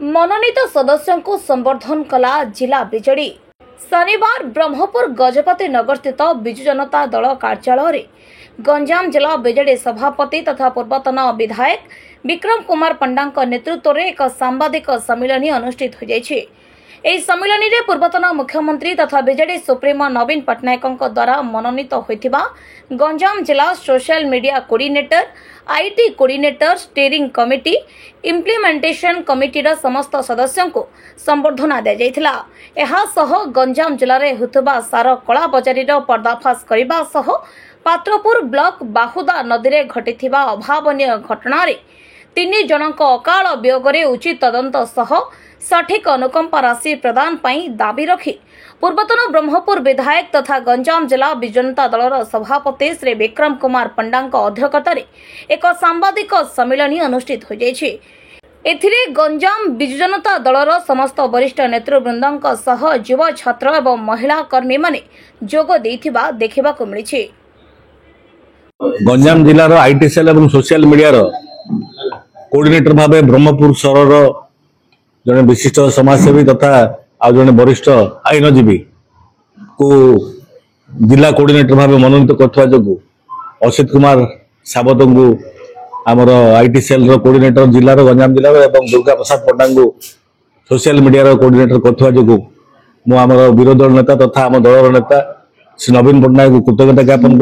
मनोनीत सदस्यों को संबर्धन कला जिला बीजेडी। शनिवार ब्रह्मपुर गजपति नगर स्थित विजु जनता दल कार्यालय रे गंजाम जिला बीजेडी सभापति तथा पूर्वतन विधायक विक्रम कुमार पंडा नेतृत्व में एक सांबादिक सम्मिलन अनुष्ठित हो जायछि। ଏହି ସମ୍ମିଳନୀରେ ପୂର୍ବତନ ମୁଖ୍ୟମନ୍ତ୍ରୀ ତଥା ବିଜେଡି ସୁପ୍ରିମୋ ନବୀନ ପଟ୍ଟନାୟକଙ୍କ ଦ୍ୱାରା ମନୋନୀତ ହୋଇଥିବା ଗଞ୍ଜାମ ଜିଲ୍ଲା social media coordinator, IT coordinator, steering committee, implementation କମିଟିର ସମସ୍ତ ସଦସ୍ୟଙ୍କୁ ସମ୍ବର୍ଦ୍ଧନା ଦିଆଯାଇଥିଲା। ଏହାସହ ଗଞ୍ଜାମ ଜିଲ୍ଲାରେ ହେଉଥିବା ସାର କଳାବଜାରୀର ପର୍ଦ୍ଦାଫାଶ କରିବା ସହ ପାତ୍ରପୁର ବ୍ଲକ ବାହୁଦା ନଦୀରେ ଘଟିଥିବା ଅଭାବନୀୟ ଘଟଣାରେ 3 ଜଣଙ୍କ ଅକାଳ ବିୟୋଗରେ ଉଚିତ ତଦନ୍ତ ସହ सठिक अनुकंपा राशि प्रदान पाई दाबी रखी पूर्वतन ब्रह्मपुर विधायक तथा गंजाम जिला विजु जनता दलर सभापति श्री विक्रम कुमार पंडा अध्यक्षतार एक सांबादिक सम्मिलन अनुष्ठित हो जायछि। एथिरे गंजाम विजु जनता दलर समस्त वरिष्ठ नेतृवृंद सह युवा छात्र एवं महिला कर्मी माने जोग देथिबा देखिबाकु मिलिछि। गंजाम जिलार आईटी सेल एवं सोशल मीडिया कोऑर्डिनेटर भावे ब्रह्मपुर शहर जड़े विशिष्ट समाजसेवी तथा आज जड़े वरिष्ठ आईनजीवी को जिला कोऑर्डिनेटर भाव मनोनीत कर असित कुमार सावत को आमर आईटी सेल कोऑर्डिनेटर जिलार गंजाम जिला और दुर्गा प्रसाद पंडा को सोशल मीडिया कोऑर्डिनेटर कर विरोधी दल नेता तथा आम दलर नेता श्री नवीन पट्टनायक को कृतज्ञता ज्ञापन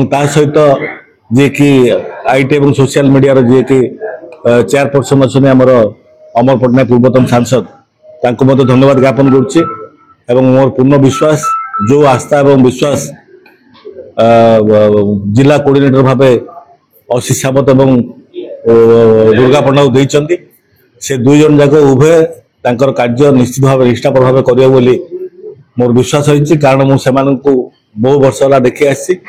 कर सहित जी कि आईटी और सोशल मीडिया जी कि चेयरपर्सन अच्छे आमर अमर पट्टनायक पूर्वतन सांसद धन्यवाद ज्ञापन कर मोर पूर्ण विश्वास जो आस्था एवं विश्वास जिला कोऑर्डिनेटर भावे असित सावत एवं दुर्गा पंडा देइचंती से 2 जन जाक उभय तांकर कार्य निश्चित भाव निष्ठापर भाव करियो बोली मोर विश्वास होइछि। कारण मु सेमानकु बहु वर्ष होला देखि आछि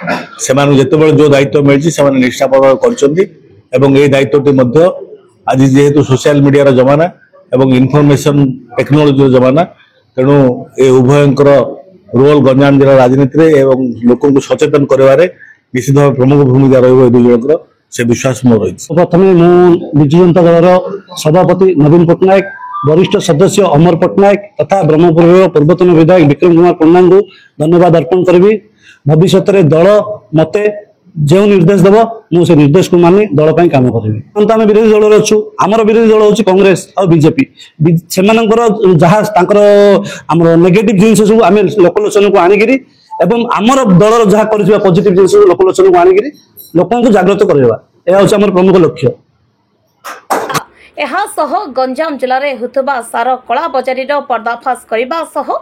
सेमानु जेतेबेले जो दायित्व मिलछि सेमाने निष्ठापर भाव करचंती एवं ए दायित्वटी मध्य आज जेहेतु सोशल मीडिया जमाना एवं इनफॉरमेशन टेक्नोलॉजी जमाना तेणु ए उभयंकर रोल गंजाम जिला राजनीति एवं लोक सचेतन कर निश्चित भाव प्रमुख भूमिका रही से विश्वास मोर रही। प्रथम विजु जनता दल सभापति नवीन पट्टनायक, वरिष्ठ सदस्य अमर पट्टनायक तथा ब्रह्मपुर पूर्वतन विधायक विक्रम कुमार पंडा को धन्यवाद अर्पण करी। भविष्य में दल मते जो निर्देश देव मुझे निर्देश को मानि दल काम करें। आम विरोधी दल अच्छु आमर विरोधी दल हूँ कांग्रेस और बीजेपी से जहाँ नेगेटिव जिन सब आम लोकलोचन को आणिकी एवं आमर दलर जहाँ कर पॉजिटिव जिन लोकलोचन को आणिकी लोक जागृत करवा यह हूँ प्रमुख लक्ष्य। गंजाम जिले में होता सार कलाबजारीर पर्दाफाश करने सह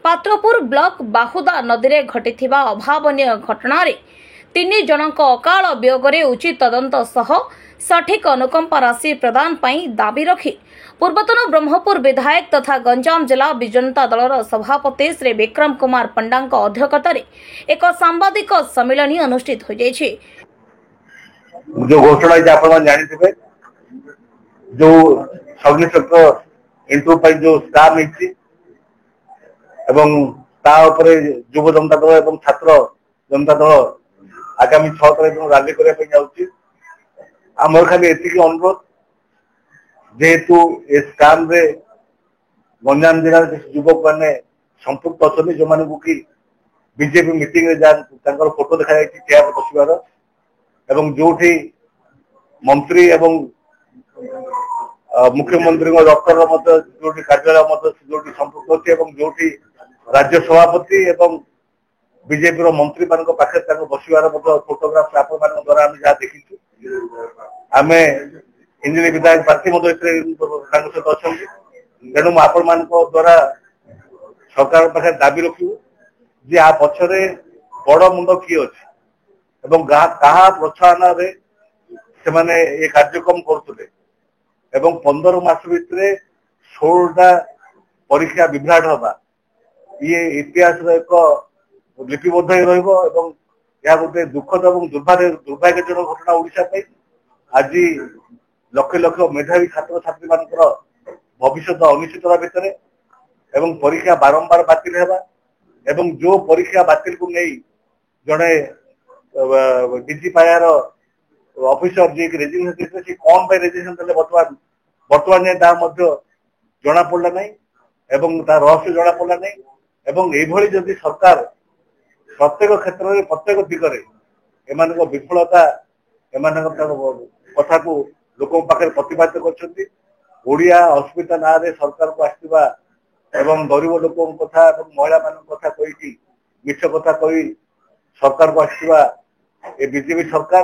पात्रपुर ब्लक बाहुदा नदी में घटी अभावनीय घटनार 3 जनक अकाल वियोगरे उचित तदंत सह सठिक अनुकंपा राशि प्रदान पाई दाबी रखी पूर्वतन ब्रह्मपुर विधायक तथा गंजाम जिला विजु जनता दलर सभापति श्री विक्रम कुमार पंडा अध्यक्षतार एक सांबादिक सम्मिलन अनुष्ठित हो जायछि। जो घोषणा जानी जो अग्निशक्ति इंटरव्यू जो स्टाफ युव जनता दल एवं छात्र जनता दल आगामी 6 तारीख रैली करने आमर खाली एति अनुरोध जेहेतु स्काम रे गंजाम जिला युवक मैंने संपुक्त अच्छा जो मानू कि बीजेपी मीटिंग रे फोटो देखा चेयर बसवार एवं जो मंत्री एवं मुख्यमंत्री दफ्तर जो कार्यालय जो संपुक्त अच्छे जो राज्य सभापति एवं बीजेपी मंत्री मान पाखे बसवार फोटोग्राफ आप द्वारा आम जहाँ देखी आम इंजिन विधायक प्रार्थी सहित अच्छा तेणु आपण मान द्वारा सरकार पाखे दाबी रखू जे आ पछरे बड़ मुंड किए अच्छे क्या प्रोत्साहन से कार्यक्रम करुले 15 मास भितर 16टा परीक्षा विभ्राट हवा ये इतिहास एक लिपिबद्ध रहा गोटे दुखद और दुर्भाग्यजनक घटना ओडिशा आज लक्ष लक्ष मेधावी छात्र छात्री मान भविष्य अनिश्चितता भितर एवं परीक्षा बारंबार बातिल है जो परीक्षा बातिल को नहीं जड़े डीजी पायार ऑफिसर जी रेजिग्नेशन सी कौन रेजिग्नेशन बर्तमान ବର୍ତ୍ତମାନ ଯାଏଁ ତାହା ମଧ୍ୟ ଜଣା ପଡିଲା ନାହିଁ ଏବଂ ତା ରହସ୍ୟ ଜଣା ପଡିଲା ନାହିଁ ଏବଂ ଏଇଭଳି ଯଦି ସରକାର ପ୍ରତ୍ୟେକ କ୍ଷେତ୍ରରେ ପ୍ରତ୍ୟେକ ଦିଗରେ ଏମାନଙ୍କ ବିଫଳତା ଏମାନଙ୍କ କଥାକୁ ଲୋକଙ୍କ ପାଖରେ ପ୍ରତିପାଦିତ କରିଛନ୍ତି। ଓଡିଆ ଅସ୍ମିତା ନାଁରେ ସରକାରକୁ ଆସିଥିବା ଏବଂ ଗରିବ ଲୋକଙ୍କ କଥା ଏବଂ ମହିଳାମାନଙ୍କ କଥା କହିକି ମିଛ କଥା କହି ସରକାରକୁ ଆସିଥିବା ଏ ବିଜେପି ସରକାର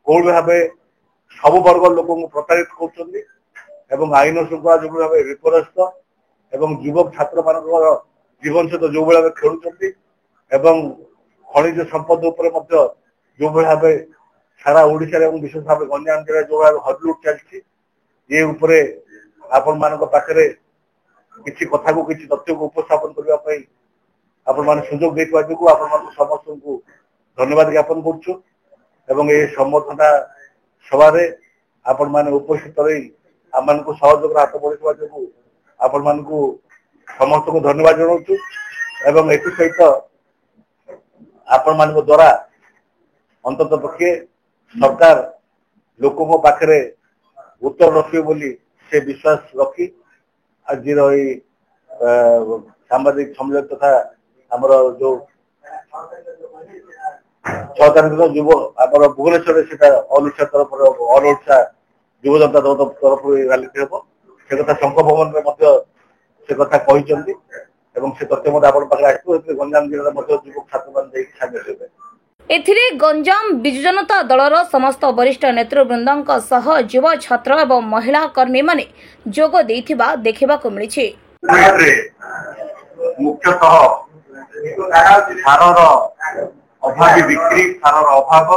କୋଉଭଳି ଭାବେ ସବୁ ବର୍ଗ ଲୋକଙ୍କୁ ପ୍ରତାରିତ କରୁଛନ୍ତି ଏବଂ ଆଇନ ଶୃଙ୍ଖଳା ଯୋଉଭଳି ଭାବେ ବିପର୍ଯ୍ୟସ୍ତ ଏବଂ ଯୁବକ ଛାତ୍ରମାନଙ୍କର ଜୀବନ ସହିତ ଯୋଉଭଳି ଭାବେ ଖେଳୁଛନ୍ତି ଏବଂ ଖଣିଜ ସମ୍ପଦ ଉପରେ ମଧ୍ୟ ଯୋଉଭଳି ଭାବେ ସାରା ଓଡିଶାରେ ଏବଂ ବିଶେଷ ଭାବେ ଗଞ୍ଜାମ ଜିଲ୍ଲାରେ ଯୋଉ ଭାବେ ହଡଲୁଟ ଚାଲିଛି ଏ ଉପରେ ଆପଣମାନଙ୍କ ପାଖରେ କିଛି କଥାକୁ କିଛି ତଥ୍ୟକୁ ଉପସ୍ଥାପନ କରିବା ପାଇଁ ଆପଣମାନେ ସୁଯୋଗ ଦେଇଥିବା ଯୋଗୁଁ ଆପଣମାନଙ୍କୁ ସମସ୍ତଙ୍କୁ ଧନ୍ୟବାଦ ଜ୍ଞାପନ କରୁଛୁ ଏବଂ ଏ ସମ୍ବର୍ଦ୍ଧନା ସଭାରେ ଆପଣମାନେ ଉପସ୍ଥିତ ରହି ଆମମାନଙ୍କୁ ସହଯୋଗର ହାତ ବଢିଥିବା ଯୋଗୁଁ ଆପଣମାନଙ୍କୁ ସମସ୍ତଙ୍କୁ ଧନ୍ୟବାଦ ଜଣାଉଛୁ ଏବଂ ଏଥିସହିତ ଆପଣମାନଙ୍କ ଦ୍ୱାରା ଅନ୍ତତଃ ପକ୍ଷେ ସରକାର ଲୋକଙ୍କ ପାଖରେ ଉତ୍ତର ରଖିବେ ବୋଲି ସେ ବିଶ୍ୱାସ ରଖି ଆଜିର ଏଇ ସାମ୍ବାଦିକ ସମ୍ମିଳନୀ ତଥା ଆମର ଯୋଉ 6 ତାରିଖ ଦିନ ଯୁବ ଆମର ଭୁବନେଶ୍ୱରରେ ସେଟା ଅଲ୍ ଓଡ଼ିଶା ତରଫରୁ ଅଲ୍ ଓଡ଼ିଶା ଯୁବ ଜନତା ଦଳ ତରଫରୁ ଏଇ ରାଲିଟି ହେବ ସେ କଥା ଶଙ୍ଖ ଭବନରେ ମଧ୍ୟ ସେ କଥା କହିଛନ୍ତି ଏବଂ ସେ ତଥ୍ୟ ମଧ୍ୟ ଆପଣଙ୍କ ପାଖରେ ଆସିବ ଏଥିରେ ଗଞ୍ଜାମ ଜିଲ୍ଲାରେ ମଧ୍ୟ ଯୁବକ ଛାତ୍ରମାନେ ଯାଇକି ସାମିଲ ହେବେ। ଏଥିରେ ଗଞ୍ଜାମ ବିଜୁ ଜନତା ଦଳର ସମସ୍ତ ବରିଷ୍ଠ ନେତୃବୃନ୍ଦଙ୍କ ସହ ଯୁବ ଛାତ୍ର ଏବଂ ମହିଳା କର୍ମୀମାନେ ଯୋଗ ଦେଇଥିବା ଦେଖିବାକୁ ମିଳିଛି। ମୁଖ୍ୟତଃ ସାରର ଅଭାବୀ ବିକ୍ରି ସାରର ଅଭାବ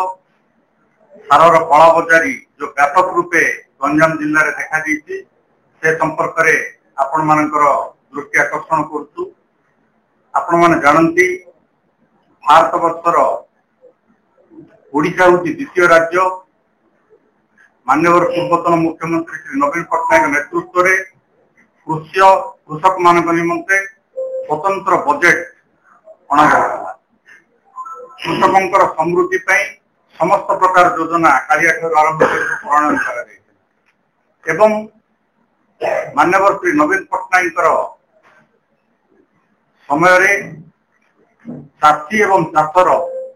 ସାରର କଳାବଜାରୀ ଯୋଉ ବ୍ୟାପକ ରୂପେ ଗଞ୍ଜାମ ଜିଲ୍ଲାରେ ଦେଖାଯାଇଛି ସେ ସମ୍ପର୍କରେ ଆପଣମାନଙ୍କର ଦୃଷ୍ଟି ଆକର୍ଷଣ କରୁଛୁ। ଆପଣମାନେ ଜାଣନ୍ତି ଭାରତ ବର୍ଷର ଓଡିଶା ହେଉଛି ଦ୍ୱିତୀୟ ରାଜ୍ୟ। ମାନ୍ୟବର ପୂର୍ବତନ ମୁଖ୍ୟମନ୍ତ୍ରୀ ଶ୍ରୀ ନବୀନ ପଟ୍ଟନାୟକ ନେତୃତ୍ୱରେ କୃଷକମାନଙ୍କ ନିମନ୍ତେ ସ୍ୱତନ୍ତ୍ର ବଜେଟ୍ ଅଣାଯାଇଥିଲା। କୃଷକଙ୍କର ସମୃଦ୍ଧି ପାଇଁ ସମସ୍ତ ପ୍ରକାର ଯୋଜନା କାଳିଆଠାରୁ ଆରମ୍ଭ କରି ପ୍ରଣୟନ କରାଯାଇଥିଲା ଏବଂ ମାନ୍ୟବର ଶ୍ରୀ ନବୀନ ପଟ୍ଟନାୟକଙ୍କର ସମୟରେ ଚାଷୀ ଏବଂ ଚାଷର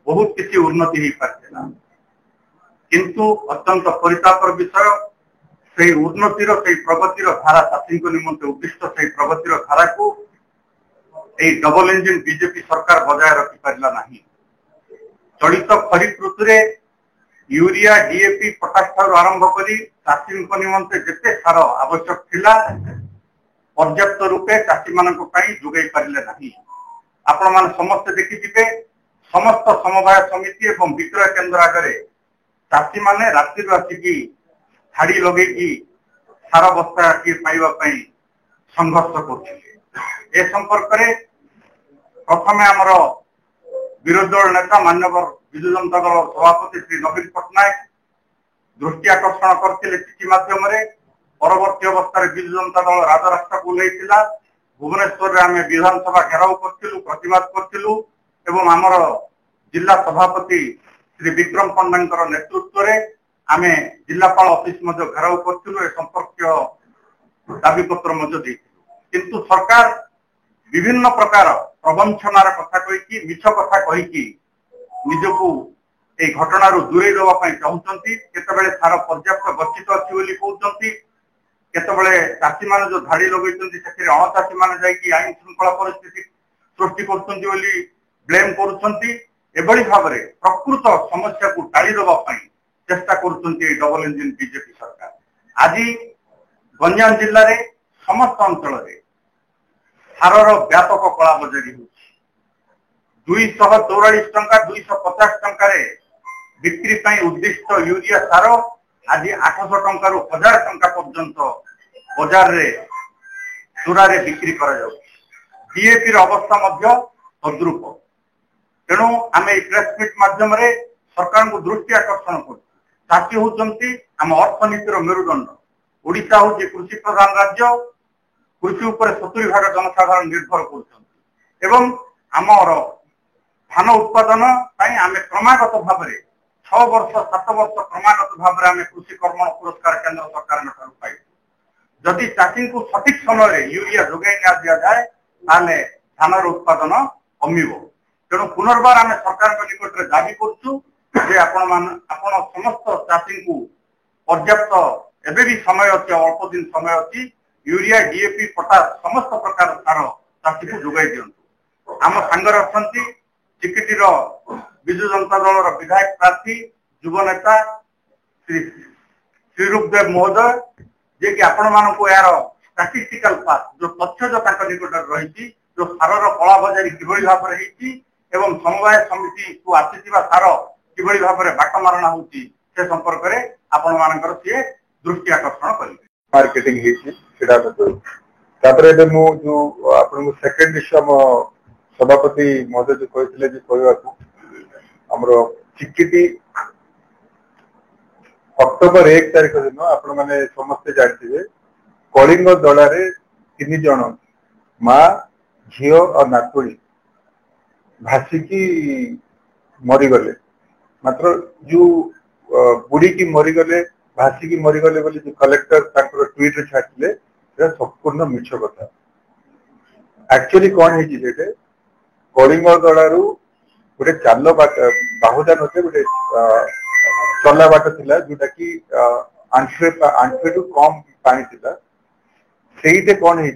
ବହୁତ କିଛି ଉନ୍ନତି ହେଇପାରିଥିଲା କିନ୍ତୁ ଅତ୍ୟନ୍ତ ପରିତାପର ବିଷୟ ସେହି ଉନ୍ନତିର ସେହି ପ୍ରଗତିର ଧାରା ଚାଷୀଙ୍କ ନିମନ୍ତେ ଉଦ୍ଦିଷ୍ଟ ସେହି ପ୍ରଗତିର ଧାରାକୁ ଏହି ଡବଲ ଇଞ୍ଜିନ ବିଜେପି ସରକାର ବଜାୟ ରଖିପାରିଲା ନାହିଁ। ଚଳିତ ଖରିଫ ଋତୁରେ ୟୁରିଆ ଡିଏପି ପଟାସ ଠାରୁ ଆରମ୍ଭ କରି ଚାଷୀଙ୍କ ନିମନ୍ତେ ଯେତେ ସାର ଆବଶ୍ୟକ ଥିଲା ପର୍ଯ୍ୟାପ୍ତ ରୂପେ ଚାଷୀମାନଙ୍କ ପାଇଁ ଯୋଗାଇ ପାରିଲେ ନାହିଁ। ଆପଣମାନେ ସମସ୍ତେ ଦେଖିଥିବେ ସମସ୍ତ ସମବାୟ ସମିତି ଏବଂ ବିକ୍ରୟ କେନ୍ଦ୍ର ଆଗରେ ଚାଷୀମାନେ ରାତିରୁ ଆସିକି ଧାଡି ଲଗେଇକି ସାର ବସ୍ତା ପାଇବା ପାଇଁ ସଂଘର୍ଷ କରୁଥିଲେ। ଏ ସମ୍ପର୍କରେ ପ୍ରଥମେ ଆମର ବିରୋଧୀ ଦଳ ନେତା ମାନ୍ୟବର ବିଜୁ ଜନତା ଦଳ ସଭାପତି ଶ୍ରୀ ନବୀନ ପଟ୍ଟନାୟକ ଦୃଷ୍ଟି ଆକର୍ଷଣ କରିଥିଲେ ଚିଠି ମାଧ୍ୟମରେ। ପରବର୍ତ୍ତୀ ଅବସ୍ଥାରେ ବିଜୁ ଜନତା ଦଳ ରାଜରାସ୍ତାକୁ ଓହ୍ଲାଇଥିଲା। ଭୁବନେଶ୍ୱରରେ ଆମେ ବିଧାନସଭା ଘେରାଉ କରିଥିଲୁ, ପ୍ରତିବାଦ କରିଥିଲୁ ଏବଂ ଆମର ଜିଲ୍ଲା ସଭାପତି ଶ୍ରୀ ବିକ୍ରମ ପଣ୍ଡାଙ୍କର ନେତୃତ୍ୱରେ ଆମେ ଜିଲ୍ଲାପାଳ ଅଫିସ ମଧ୍ୟ ଘେରାଉ କରିଥିଲୁ। ଏ ସମ୍ପର୍କୀୟ ଦାବିପତ୍ର ମଧ୍ୟ ଦେଇଥିଲୁ କିନ୍ତୁ ସରକାର ବିଭିନ୍ନ ପ୍ରକାର ପ୍ରବଞ୍ଚନାର କଥା କହିକି ମିଛ କଥା କହିକି ନିଜକୁ এই ଘଟଣାରୁ ଦୂରେଇ ଦେବା ପାଇଁ ଚାହୁଁଛନ୍ତି। କେତେବେଳେ ସାର ପର୍ଯ୍ୟାପ୍ତ ଗଚ୍ଛିତ ଅଛି ବୋଲି କହୁଛନ୍ତି, କେତେବେଳେ ଚାଷୀମାନେ ଯୋଉ ଧାଡି ଲଗେଇଛନ୍ତି ସେଥିରେ ଅଣଚାଷୀମାନେ ଯାଇକି ଆଇନ ଶୃଙ୍ଖଳା ପରିସ୍ଥିତି ସୃଷ୍ଟି କରୁଛନ୍ତି ବୋଲି ବ୍ଲେମ କରୁଛନ୍ତି। ଏଭଳି ଭାବରେ ପ୍ରକୃତ ସମସ୍ୟାକୁ ଟାଳି ଦେବା ପାଇଁ ଚେଷ୍ଟା କରୁଛନ୍ତି এই ଡବଲ ଇଞ୍ଜିନ ବିଜେପି ସରକାର। ଆଜି ଗଞ୍ଜାମ ଜିଲ୍ଲାରେ ସମସ୍ତ ଅଞ୍ଚଳରେ ସାରର ବ୍ୟାପକ କଳାବଜାରୀ ହେଉଛି। 244 ଟଙ୍କା 250 ଟଙ୍କାରେ ବିକ୍ରି ପାଇଁ ଉଦ୍ଦିଷ୍ଟ ୟୁରିଆ ସାର ଆଜି 800 ଟଙ୍କାରୁ 1000 ଟଙ୍କା ପର୍ଯ୍ୟନ୍ତ ବଜାରରେ ଚୋରାରେ ବିକ୍ରି କରାଯାଉଛି। ଡିଏପିର ଅବସ୍ଥା ମଧ୍ୟ ତଦ୍ରୁପ। ତେଣୁ ଆମେ এই ପ୍ରେସ ମିଟ୍ ମାଧ୍ୟମରେ ସରକାରଙ୍କୁ ଦୃଷ୍ଟି ଆକର୍ଷଣ କରୁଛୁ। ଚାଷୀ ହେଉଛନ୍ତି ଆମ ଅର୍ଥନୀତିର ମେରୁଦଣ୍ଡ। ଓଡ଼ିଶା ହେଉଛି କୃଷି ପ୍ରଧାନ ରାଜ୍ୟ। କୃଷି ଉପରେ 70% ଜନସାଧାରଣ ନିର୍ଭର କରୁଛନ୍ତି ଏବଂ ଆମର ଧାନ ଉତ୍ପାଦନ ପାଇଁ ଆମେ କ୍ରମାଗତ ଭାବରେ 6 ବର୍ଷ 7 ବର୍ଷ କ୍ରମାଗତ ଭାବରେ ଆମେ କୃଷି କର୍ମଣ ପୁରସ୍କାର କେନ୍ଦ୍ର ସରକାରଙ୍କ ଠାରୁ ପାଇଛୁ। जदि चाषी को सठिक समय यूरिया जोगाई दि जाए ताले धान उत्पादन कमिबो। तेणु पुनर्बार आम सरकार निकट में दाबी करुचु जे आपण समस्त चाषी को पर्याप्त एबे भी समय अच्छी अल्प दिन समय अच्छी यूरिया डीएपी पोटास समस्त प्रकार सार चाषी को जोगाई दिंतु। आम सांगर अच्छा चिकिटीर विजु जनता दल विधायक प्रार्थी युव नेता श्री रूपदेव महोदय जे कि आपण मानक यार स्टैटिस्टिकल पास जो तथ्य जो निकट रही जो सारर कला बजारी किभली भाव में एवं समवाय समिति को आसीथिबा सार किभली भाव में बाट मारणा होती से संपर्क में आपण मानकर सी दृष्टि आकर्षण करेंगे। मार्केटिंग हेची सेटा बतो तापर एबे मु जो आपन को सेकंड इश्यू हम सभापति महोदय जो कहथिले जे कहवा को हमरो चिकिटी अक्टोबर 1 तारिख दिन आपण माने समस्त जानथिबे कलिंग दलारे 3 जण मां झियो और नातुणी भासिकी मरी गले। मात्र जो बुढ़ी की मरी गले भासिकी मरी गले बोली जो कलेक्टर ताकर ट्वीट रे छाटिले से संपूर्ण मिछ कथा। एक्चुअली कौन है जेटे कलिंग दलारू गोटे चाल बाट बाहुदा नथे गोटे चला बाट थिला जोटा कि आंठे टू कम पानी थिला सेइते कौन है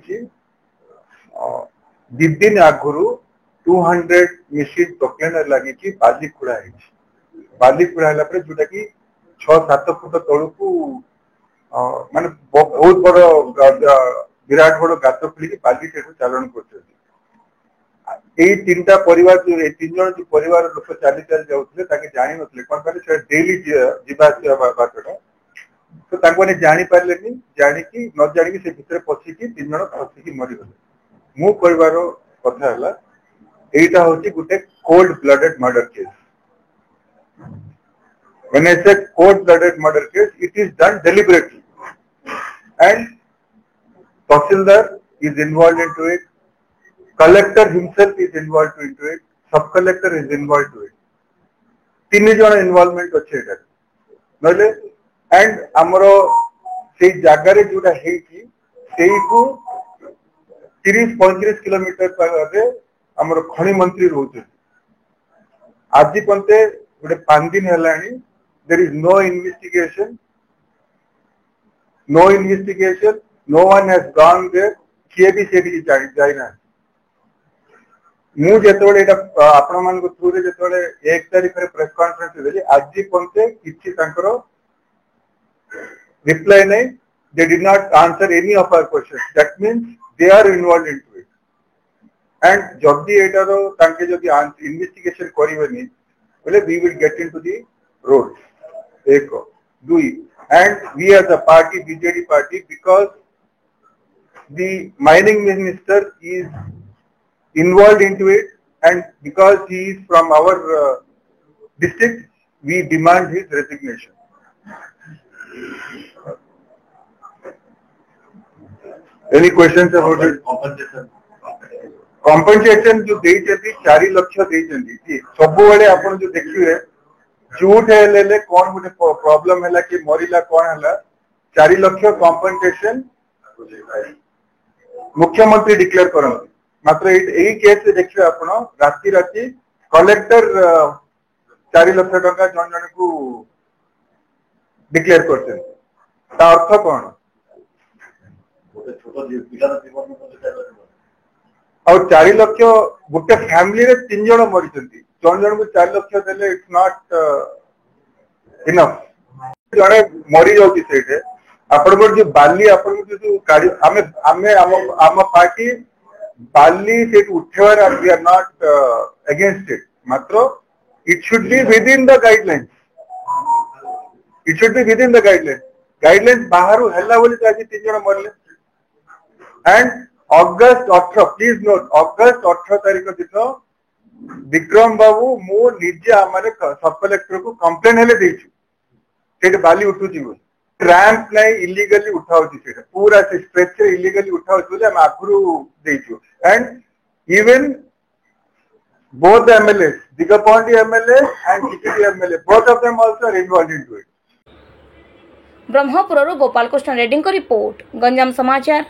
2 दिन आगुरु 200 मिशीन टोकेन लगी बाली खुड़ा है। बाली खुड़ा है जोटा कि 6-7 फुट तलू को माने बहुत बड़ विराट बड़ गात खोलिक बाली चालन कर 3टा परिवार जो 3 जन जो परिवार लोक चली चली जाते जानी नथिले कौन कहले डेली जीवास बाटटा तो मैंने जानी पारे जानिकी न जानिकी से भितर पशिकी 3 जन फसिकी मरीगले। मो परिवार कथा है एटा होची गुटे cold blooded murder case. When I say cold blooded murder case, it is done deliberately and Tahsildar is involved into it, collector himself is involved into it, sub collector is involved to it. 3 जन involvement अच्छे एटा नले and हमरो से जागारे जोटा हेकी सेही को 30-35 kilometre पर हमरो खनि मंत्री रहउछ। आज पंते गोटे 5 दिन हेलानी there is no investigation, no one has gone there, किए भी से जाई ना। मु जेतोले एटा आपण मान को थ्रू रे जेतोले 1 तारिख रे प्रेस कॉन्फ्रेंस देली आज पंते किछि तांकर रिप्लाई नै, they did not answer any of our questions. That means they are involved into it and जल्दी एटा रो तांके जदी इन्वेस्टिगेशन करिवेनी बोले we will get into the road. एक दुई and we as a party BJD party because the mining minister is involved into it and because he is from our district we demand his resignation. Any questions about it? Compensation जो देइछथि 4 लाख देइछथि सब बेले आपण जो देखिए झूठ है कौन गोटे प्रॉब्लम है कि मरिला कौन है 4 लाख कॉम्पेंसेशन मुख्यमंत्री डिक्लेयर करते। मात्र यही केस देखिए आपण राति राति कलेक्टर 4 लाख टका जन जन को डिक्लेयर करते। अर्थ कौन और 4 लाख गोटे फैमिली रे 3 जन मरी जन जन को 4 लाख देले इट्स नॉट इनफ। जड़े मरी जाउची सेठे आपण को जो बाली आपण को जो गाड़ी आम पार्टी बाली सेठ whatever we are not against it. मात्र it should be within the guidelines, it should be within the guidelines बाहर हैला बोली आज 3 जन मरले and August 18 please note August 18 तारिख दिन विक्रम बाबू मु निजे माने सब कलेक्टर को कंप्लेन हेले देछु सेठ बाली उठुची बोली रैंप नै इलीगली उठाउची सेठ पूरा से स्ट्रक्चर इलीगली उठाउची बोली हम आगुरु देछु and even both the MLAs Digapandi MLA and Tikiti MLA both of them also are involved into it. Brahmapur Gopalakrishna Reddy report Ganjam समाचार।